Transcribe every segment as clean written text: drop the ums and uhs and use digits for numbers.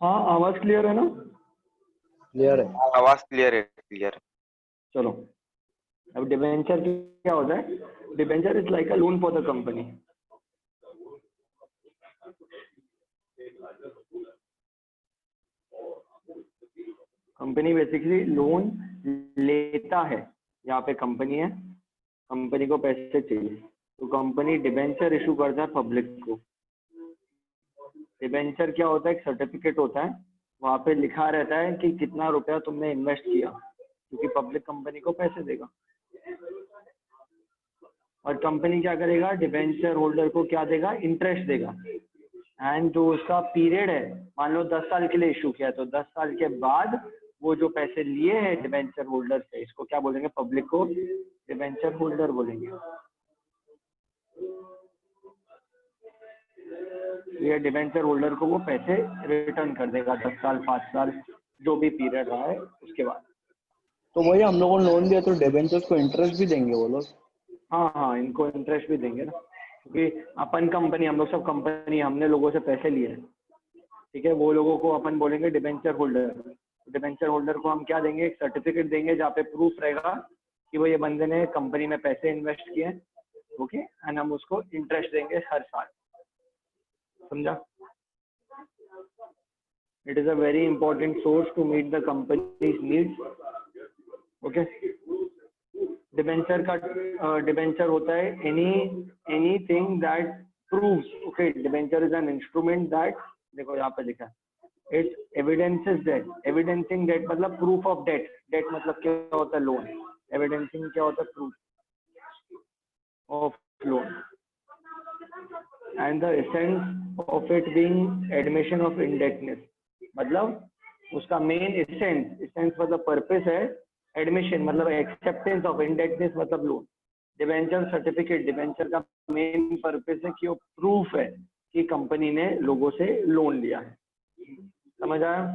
हाँ, आवाज क्लियर है ना? क्लियर है। आवाज क्लियर है, क्लियर है। चलो, अब डिबेंचर क्या होता है? Debenture is like a loan for the company. Company basically loan लेता है। यहाँ पे कंपनी है, कंपनी को पैसे चाहिए तो कंपनी डिबेंचर इशू करता है पब्लिक को। डिबेंचर क्या होता है? एक सर्टिफिकेट होता है, वहां पे लिखा रहता है कि कितना रुपया तुमने इन्वेस्ट किया, क्योंकि पब्लिक कंपनी को पैसे देगा। और कंपनी क्या करेगा? डिबेंचर होल्डर को क्या देगा? इंटरेस्ट देगा। एंड जो उसका पीरियड है, मान लो 10 साल के लिए इशू किया, तो 10 साल के बाद वो जो पैसे लिए हैं डिबेंचर होल्डर से, इसको क्या बोलेंगे? पब्लिक को डिबेंचर होल्डर बोलेंगे। ये डिबेंचर होल्डर को वो पैसे रिटर्न कर देगा 10 साल 5 साल जो भी पीरियड रहा है उसके बाद। तो भैया हम लोगों ने लोन दिया तो डिबेंचर्स को इंटरेस्ट भी देंगे वो लोग? हाँ हाँ, इनको इंटरेस्ट भी देंगे ना, क्योंकि अपन कंपनी, हम लोग सब कंपनी, हमने लोगों से पैसे लिए हैं, ठीक है। वो लोगों को अपन बोलेंगे डिबेंचर होल्डर। डिबेंचर होल्डर को हम क्या देंगे? एक सर्टिफिकेट देंगे जहाँ पे प्रूफ रहेगा कि वो ये बंदे ने कंपनी में पैसे इन्वेस्ट किए, ओके, एंड हम उसको इंटरेस्ट देंगे हर साल। समझा? It is a very important source to meet the company's needs, okay. Debenture का डिबेंचर होता है anything that proves, okay, debenture is an instrument that, देखो यहाँ पे लिखा है, it evidences debt. Evidencing debt मतलब प्रूफ ऑफ डेट। डेट मतलब क्या होता है? लोन। एविडेंसिंग क्या होता है? Proof of loan. And the essence of it being admission of indebtedness, मतलब उसका मेन एसेंस मतलब पर्पस है, एडमिशन मतलब एक्सेप्टेंस ऑफ, इंडेटनेस मतलब लोन। डिबेंचर सर्टिफिकेट, डिबेंचर का मेन पर्पस है कि वो प्रूफ है कि कंपनी ने लोगों से लोन लिया है। समझ आया?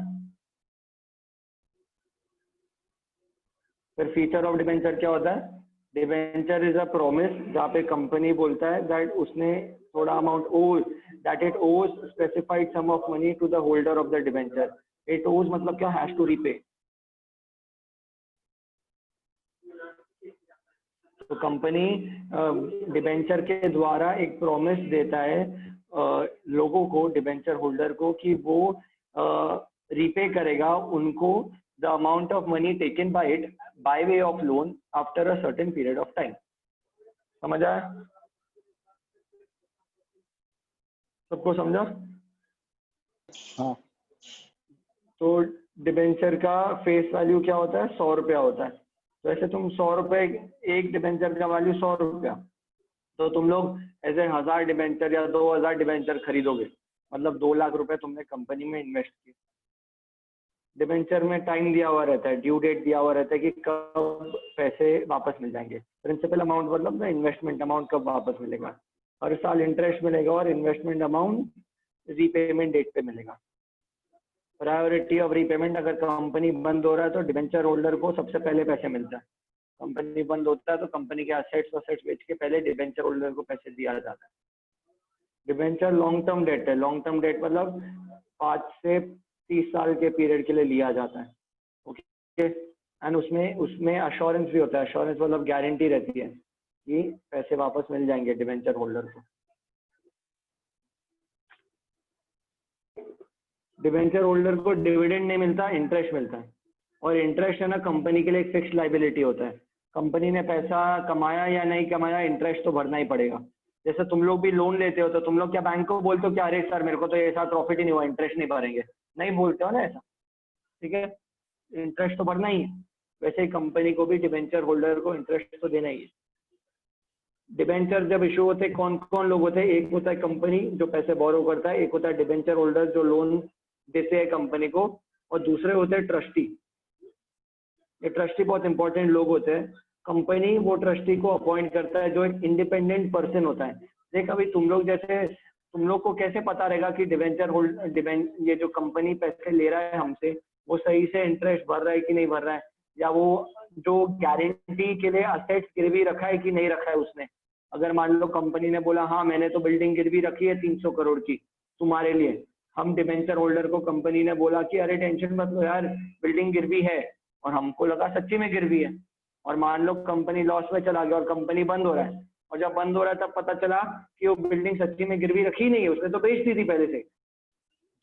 फिर फीचर ऑफ डिबेंचर क्या होता है? डिबेंचर इज अ प्रॉमिस, जहाँ पे कंपनी बोलता है दैट उसने थोड़ा amount owes, that it owes specified sum of money to the holder of the debenture. It owes मतलब क्या? Has to repay. तो कंपनी डिबेंचर के द्वारा एक प्रॉमिस देता है लोगों को, डिबेंचर होल्डर को, कि वो रीपे करेगा उनको the amount of money taken by it by way of loan after a certain period of time. समझ आया? सबको समझा? हाँ। तो डिबेंचर का फेस वैल्यू क्या होता है? 100 रुपया होता है। तो ऐसे तुम 100 रुपए, एक डिबेंचर का वैल्यू 100 रुपया, तो तुम लोग ऐसे 1000 डिबेंचर या 2000 डिबेंचर खरीदोगे, मतलब 2 लाख रुपए तुमने कंपनी में इन्वेस्ट किए। डिबेंचर में टाइम दिया हुआ रहता है, ड्यू डेट दिया हुआ रहता है कि कब पैसे वापस मिल जाएंगे। प्रिंसिपल अमाउंट मतलब ना इन्वेस्टमेंट अमाउंट कब वापस मिलेगा। हर साल इंटरेस्ट मिलेगा और इन्वेस्टमेंट अमाउंट रीपेमेंट डेट पे मिलेगा। प्रायोरिटी ऑफ रीपेमेंट, अगर कंपनी बंद हो रहा है तो डिबेंचर होल्डर को सबसे पहले पैसे मिलता है। कंपनी बंद होता है तो कंपनी के असेट्स बेच के पहले डिबेंचर होल्डर को पैसे दिया जाता है। डिबेंचर लॉन्ग टर्म डेट है। लॉन्ग टर्म डेट मतलब 5 से 30 साल के पीरियड के लिए लिया जाता है, ओके। एंड उसमें अश्योरेंस भी होता है। अश्योरेंस मतलब गारंटी रहती है कि पैसे वापस मिल जाएंगे डिबेंचर होल्डर को। डिबेंचर होल्डर को डिविडेंड नहीं मिलता, इंटरेस्ट मिलता है। और इंटरेस्ट है ना, कंपनी के लिए एक फिक्स्ड लाइबिलिटी होता है। कंपनी ने पैसा कमाया या नहीं कमाया, इंटरेस्ट तो भरना ही पड़ेगा। जैसे तुम लोग भी लोन लेते हो तो तुम लोग क्या बैंक को बोलते हो कि अरे सर मेरे को तो ये साल प्रॉफिट ही नहीं हुआ, इंटरेस्ट नहीं भरेंगे? नहीं बोलते हो ना ऐसा, ठीक है। इंटरेस्ट तो भरना ही है। वैसे ही कंपनी को भी डिबेंचर होल्डर को इंटरेस्ट तो देना ही है। डिबेंचर जब इशू होते हैं, कौन कौन लोग होते हैं? एक होता है कंपनी जो पैसे बोरो करता है, एक होता है डिबेंचर होल्डर जो लोन देते हैं कंपनी को, और दूसरे होते हैं ट्रस्टी। ये ट्रस्टी बहुत इंपॉर्टेंट लोग होते हैं। कंपनी वो ट्रस्टी को अपॉइंट करता है जो एक इंडिपेंडेंट पर्सन होता है। देख अभी तुम लोग जैसे, तुम लोग को कैसे पता रहेगा कि डिबेंचर होल्ड ये जो कंपनी पैसे ले रहा है हमसे वो सही से इंटरेस्ट भर रहा है कि नहीं भर रहा है, या वो जो गारंटी के लिए असेट्स गिरवी रखा है कि नहीं रखा है उसने। अगर मान लो कंपनी ने बोला हाँ मैंने तो बिल्डिंग गिरवी रखी है 300 करोड़ की तुम्हारे लिए, हम डिबेंचर होल्डर को कंपनी ने बोला कि अरे टेंशन मत लो यार, बिल्डिंग गिरवी है, और हमको लगा सच्ची में गिरवी है, और मान लो कंपनी लॉस में चला गया और कंपनी बंद हो रहा है, और जब बंद हो रहा है तब पता चला कि वो बिल्डिंग सच्ची में गिरवी रखी नहीं है, उसने तो बेच दी थी पहले से,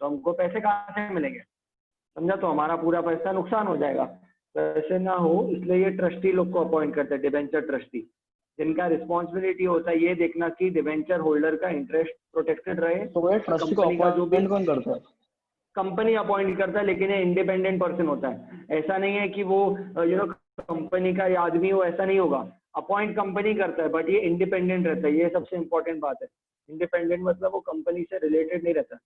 तो हमको पैसे कहाँ से मिलेंगे? समझा? तो हमारा पूरा पैसा नुकसान हो जाएगा। तो ऐसे ना हो, इसलिए ये ट्रस्टी लोग को अपॉइंट करते हैं, डिबेंचर ट्रस्टी, जिनका रिस्पॉन्सिबिलिटी होता है ये देखना कि डिबेंचर होल्डर का इंटरेस्ट प्रोटेक्टेड रहे। तो ये ट्रस्टी को कंपनी का जो भी अपॉइंट कौन करता है? कंपनी अपॉइंट करता है, लेकिन ये इंडिपेंडेंट पर्सन होता है। ऐसा नहीं है कि वो कंपनी का ये आदमी हो, ऐसा नहीं होगा। अपॉइंट कंपनी करता है, बट ये इंडिपेंडेंट रहता है। ये सबसे इंपॉर्टेंट बात है। इंडिपेंडेंट मतलब वो कंपनी से रिलेटेड नहीं रहता,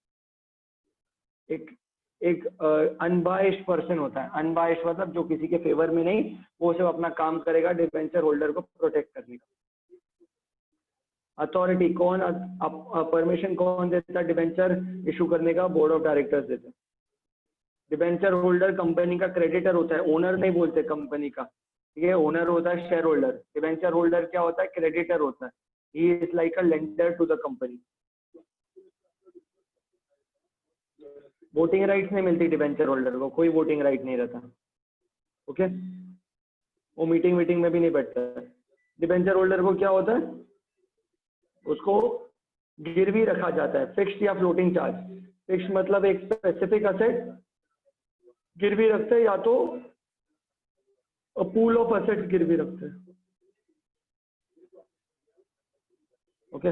एक एक अनबाइस्ड पर्सन होता है। अनबाइस्ड मतलब जो किसी के फेवर में नहीं, वो सिर्फ अपना काम करेगा डिबेंचर होल्डर को प्रोटेक्ट करने का। अथॉरिटी कौन, परमिशन कौन देता है डिबेंचर इशू करने का? बोर्ड ऑफ डायरेक्टर्स देते हैं। डिबेंचर होल्डर कंपनी का क्रेडिटर होता है, ओनर नहीं बोलते कंपनी का, ठीक है? ओनर होता है शेयर होल्डर, डिबेंचर होल्डर क्या होता है? क्रेडिटर होता है। He is like a lender to the company. Voting rights नहीं मिलती डिबेंचर होल्डर को, कोई वोटिंग राइट नहीं रहता, ओके? वो मीटिंग में भी नहीं बैठता है। डिबेंचर होल्डर को क्या होता है? उसको गिरवी रखा जाता है, फिक्स्ड या फ्लोटिंग चार्ज। फिक्स्ड मतलब एक स्पेसिफिक असेट गिरवी रखते हैं, या तो पूल ऑफ असेट गिरवी रखते हैं, ओके?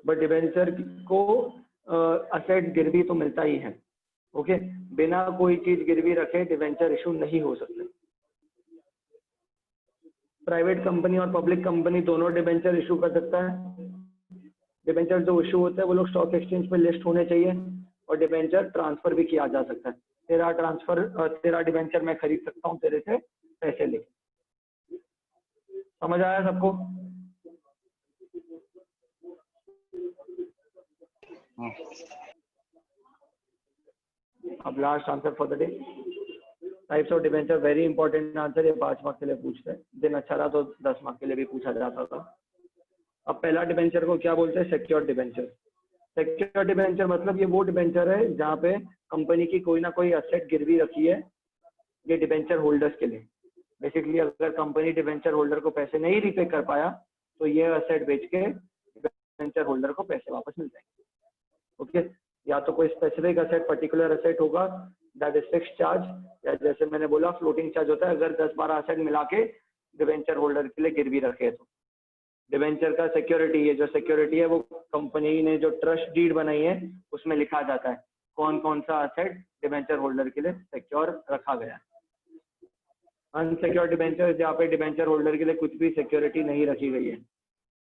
बट डिबेंचर को असेट गिरवी तो मिलता ही है, ओके? बिना कोई चीज गिरवी रखे डिबेंचर इशू नहीं हो सकते। प्राइवेट कंपनी और पब्लिक कंपनी दोनों डिबेंचर इशू कर सकता है। डिबेंचर जो इशू होते हैं वो लोग स्टॉक एक्सचेंज पे लिस्ट होने चाहिए, और डिबेंचर ट्रांसफर भी किया जा सकता है। तेरा डिबेंचर मैं खरीद सकता हूँ तेरे से पैसे लेके। समझ आया सबको? अब last answer for the day, types of debenture, very important answer. ये 5 मार्क्स के लिए पूछते हैं, दिन अच्छा रहा तो 10 मार्क्स के लिए भी पूछा जाता था। अब पहला डिबेंचर को क्या बोलते हैं? Secured debenture. सिक्योर्ड डिबेंचर मतलब ये वो डिबेंचर है जहाँ पे कंपनी की कोई ना कोई असेट गिरवी रखी है, ये डिबेंचर होल्डर्स के लिए। बेसिकली अगर कंपनी डिबेंचर होल्डर को पैसे नहीं रीपे कर पाया तो ये असेट बेच के डिबेंचर होल्डर को पैसे वापस मिल जाएंगे, ओके? या तो कोई स्पेसिफिक असेट, पर्टिकुलर असेट होगा दैट इज फिक्स्ड चार्ज, या जैसे मैंने बोला फ्लोटिंग चार्ज होता है अगर 10-12 असेट मिला के डिबेंचर होल्डर के लिए गिरवी रखे तो। डिबेंचर का सिक्योरिटी, ये जो सिक्योरिटी है वो कंपनी ने जो ट्रस्ट डीड बनाई है उसमें लिखा जाता है कौन कौन सा असेट डिबेंचर होल्डर के लिए सिक्योर रखा गया है। अनसिक्योर्ड डिबेंचर, जहाँ पे डिबेंचर होल्डर के लिए कुछ भी सिक्योरिटी नहीं रखी गई है,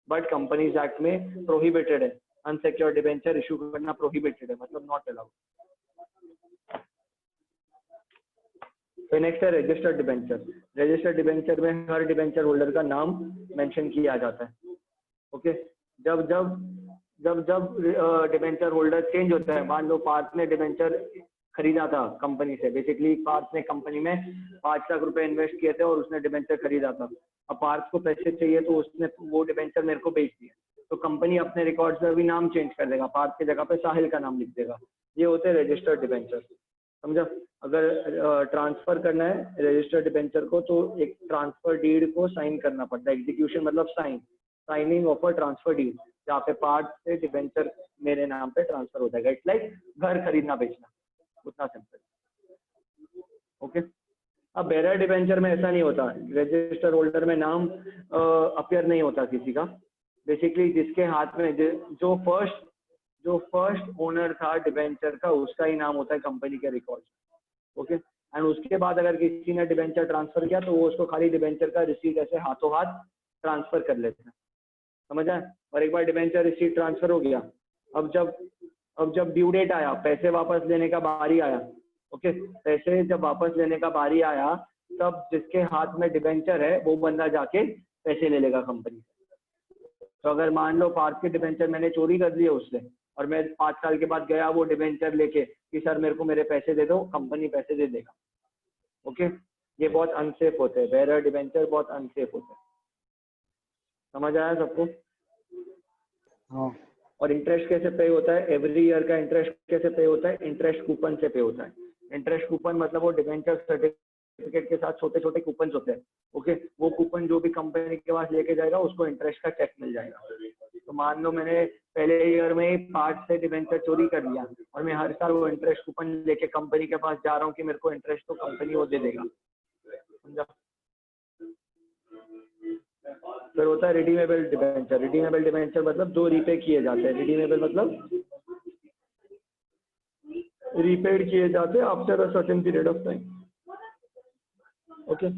बट कंपनीज एक्ट में प्रोहिबिटेड है। अनसिक्योर्ड डिबेंचर इशू करना प्रोहिबिटेड है, मतलब नॉट अलाउड। तो नेक्स्ट है रजिस्टर्ड डिबेंचर। रजिस्टर्ड डिबेंचर में हर डिबेंचर होल्डर का नाम मेंशन किया जाता है, ओके? जब जब जब जब डिबेंचर होल्डर चेंज होता है, मान लो पार्थ ने डिबेंचर खरीदा था कंपनी से, बेसिकली पार्थ ने कंपनी में 5 लाख रुपए इन्वेस्ट किए थे और उसने डिबेंचर खरीदा था। अब पार्थ को पैसे चाहिए तो उसने वो डिबेंचर मेरे को बेच दिया, तो कंपनी अपने रिकॉर्ड्स में भी नाम चेंज कर देगा, पार्थ की जगह पे साहिल का नाम लिख देगा। ये होते हैं रजिस्टर्ड डिबेंचर, समझा? अगर ट्रांसफर करना है रजिस्टर्ड डिबेंचर को तो एक ट्रांसफर डीड को साइन करना पड़ता है। एग्जीक्यूशन मतलब signing of a transfer deed, जहाँ पे पार्ट से डिबेंचर मेरे नाम पे ट्रांसफर हो जाएगा। इट्स लाइक घर खरीदना बेचना, उतना सिंपल, ओके? अब बेरर डिबेंचर में ऐसा नहीं होता, रजिस्टर होल्डर में नाम अपीयर नहीं होता किसी का। बेसिकली जिसके हाथ में जो फर्स्ट ओनर था डिबेंचर का, उसका ही नाम होता है कंपनी के रिकॉर्ड, ओके? एंड उसके बाद अगर किसी ने डिबेंचर ट्रांसफर किया तो वो उसको खाली डिबेंचर का रिसीट ऐसे हाथों हाथ ट्रांसफर कर लेते हैं, समझ आए? और एक बार डिबेंचर रिसीट ट्रांसफर हो गया, अब जब ड्यू डेट आया, पैसे वापस लेने का बारी आया, ओके? पैसे जब वापस लेने का बारी आया तब जिसके हाथ में डिबेंचर है वो बंदा जाके पैसे ले लेगा कंपनी से। तो अगर मान लो पार्थ के डिबेंचर मैंने चोरी कर लिए उससे, और मैं 5 साल के बाद गया वो डिबेंचर लेके कि सर मेरे को मेरे पैसे दे दो, कंपनी पैसे दे देगा, ओके? ये बहुत अनसेफ होते हैं, बेरर डिबेंचर बहुत अनसेफ होते हैं। समझ आया सबको? हाँ। और इंटरेस्ट कैसे पे होता है? एवरी ईयर का इंटरेस्ट कैसे पे होता है? इंटरेस्ट कूपन से पे होता है। इंटरेस्ट कूपन मतलब वो डिबेंचर सर्टिफिकेट के साथ छोटे छोटे कूपन होते हैं। ओके, वो कूपन जो भी कंपनी के पास लेके जाएगा उसको इंटरेस्ट का चेक मिल जाएगा। तो मान लो मैंने पहले ईयर में 5 से डिबेंचर चोरी कर लिया और मैं हर साल वो इंटरेस्ट कूपन लेके कंपनी के पास जा रहा हूँ कि मेरे को इंटरेस्ट तो कंपनी वो दे देगा, समझा? फिर होता है रिडीमेबल डिबेंचर। रिडीमेबल डिबेंचर मतलब जो रीपे किए जाते हैं। रिडीमेबल मतलब रीपेड किए जाते हैं after a certain period of time. Okay,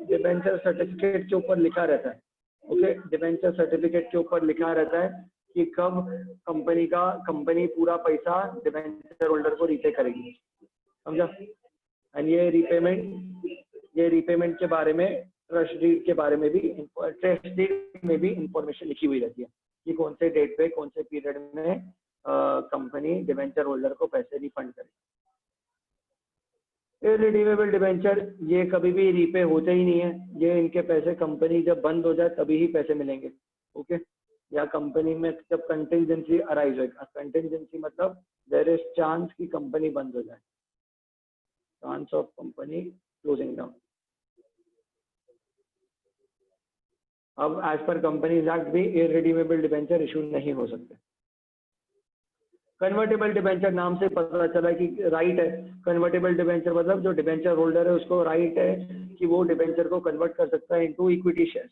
debenture certificate के ऊपर लिखा रहता है। ओके, डिबेंचर सर्टिफिकेट के ऊपर लिखा रहता है कि कब कंपनी पूरा पैसा डिबेंचर होल्डर को रीपे करेगी, समझा? एंड ये रीपेमेंट के बारे में ट्रस्ट डीड के बारे में भी ट्रस्ट डीड में भी इंफॉर्मेशन लिखी हुई रहती है कि कौन से डेट पे कौन से पीरियड में कंपनी डिबेंचर होल्डर को पैसे रिफंड करेगी। इररिडीमेबल डिबेंचर ये कभी भी रीपे होते ही नहीं है। ये इनके पैसे कंपनी जब बंद हो जाए तभी ही पैसे मिलेंगे। ओके, या कंपनी में जब कंटिजेंसी अराइज हो। कंटिजेंसी मतलब देयर इज चांस कि कंपनी बंद हो जाए, chance of company closing down. अब एज पर कंपनीज एक्ट भी इररिडीमेबल डिबेंचर इशू नहीं हो सकते। कन्वर्टेबल डिबेंचर नाम से पता चला कि राइट है। कन्वर्टेबल डिबेंचर मतलब जो डिबेंचर होल्डर है उसको राइट है कि वो डिबेंचर को कन्वर्ट कर सकता है इनटू इक्विटी शेयर,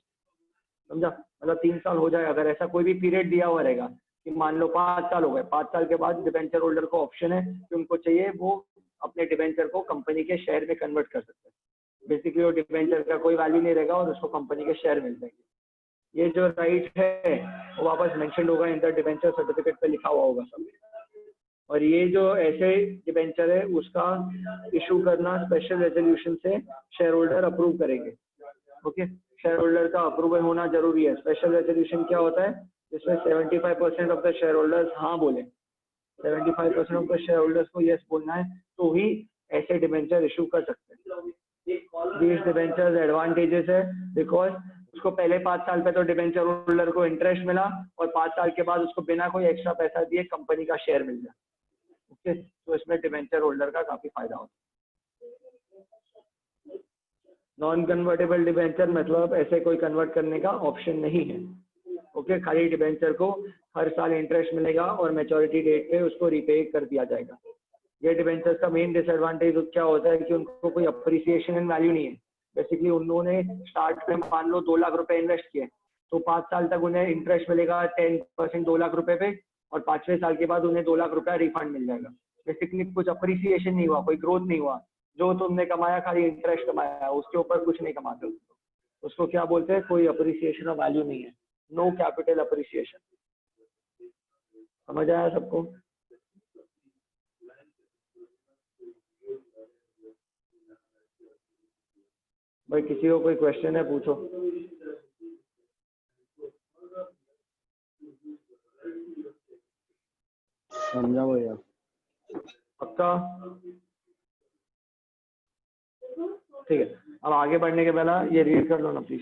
समझा? मतलब 3 साल हो जाए, अगर ऐसा कोई भी पीरियड दिया हुआ रहेगा कि मान लो 5 साल हो गए, 5 साल के बाद डिबेंचर होल्डर को ऑप्शन है कि उनको चाहिए वो अपने डिबेंचर को कंपनी के शेयर में कन्वर्ट कर सकते हैं। बेसिकली वो डिबेंचर का कोई वैल्यू नहीं रहेगा और उसको कंपनी के शेयर मिल जाएंगे। ये जो राइट है वो वापस मेंशन होगा इन द डिबेंचर सर्टिफिकेट पे लिखा हुआ होगा सब। और ये जो ऐसे डिबेंचर है उसका इशू करना स्पेशल रेजोल्यूशन से शेयर होल्डर अप्रूव करेंगे। ओके, शेयर होल्डर का अप्रूवल होना जरूरी है। स्पेशल रेजोल्यूशन क्या होता है? जिसमें 75% ऑफ द शेयर होल्डर्स हाँ बोले, 75% ऑफ द शेयर होल्डर्स को यस बोलना है तो ही ऐसे डिबेंचर इशू कर सकते हैं। These डिबेंचर्स एडवांटेजेस है बिकॉज उसको पहले 5 साल पे तो डिबेंचर होल्डर को इंटरेस्ट मिला और 5 साल के बाद उसको बिना कोई एक्स्ट्रा पैसा दिए कंपनी का शेयर मिल जाए। ओके, तो इसमें डिबेंचर होल्डर का काफी फायदा होता है। नॉन कन्वर्टेबल डिबेंचर मतलब ऐसे कोई कन्वर्ट करने का ऑप्शन नहीं है। ओके, खाली डिबेंचर को हर साल इंटरेस्ट मिलेगा और मैच्योरिटी डेट पे उसको रीपे कर दिया जाएगा। ये डिबेंचर्स का मेन डिसएडवांटेज क्या होता है कि उनको कोई अप्रिसिएशन एंड वैल्यू नहीं है। बेसिकली उन्होंने स्टार्ट में मान लो 2 लाख रुपए इन्वेस्ट किए तो 5 साल तक उन्हें इंटरेस्ट मिलेगा 10% 2 लाख रुपए पे और 5वें साल के बाद उन्हें 2 लाख रुपया रिफंड मिल जाएगा। बेसिकली कुछ अप्रिसिएशन नहीं हुआ, कोई ग्रोथ नहीं हुआ। जो तुमने कमाया खाली इंटरेस्ट कमाया, उसके ऊपर कुछ नहीं कमाते। उसको क्या बोलते हैं? कोई अप्रिसिएशन और वैल्यू नहीं है, नो कैपिटल अप्रिसिएशन। समझ आया सबको? भाई किसी को कोई क्वेश्चन है पूछो। समझा भैया। पक्का? ठीक है, अब आगे बढ़ने के पहले ये रीड कर लो ना प्लीज।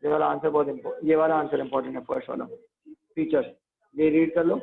ये वाला आंसर बहुत इम्पोर्टेंट, ये वाला आंसर इम्पोर्टेंट है, फर्स्ट वाला फीचर। ये रीड कर लो।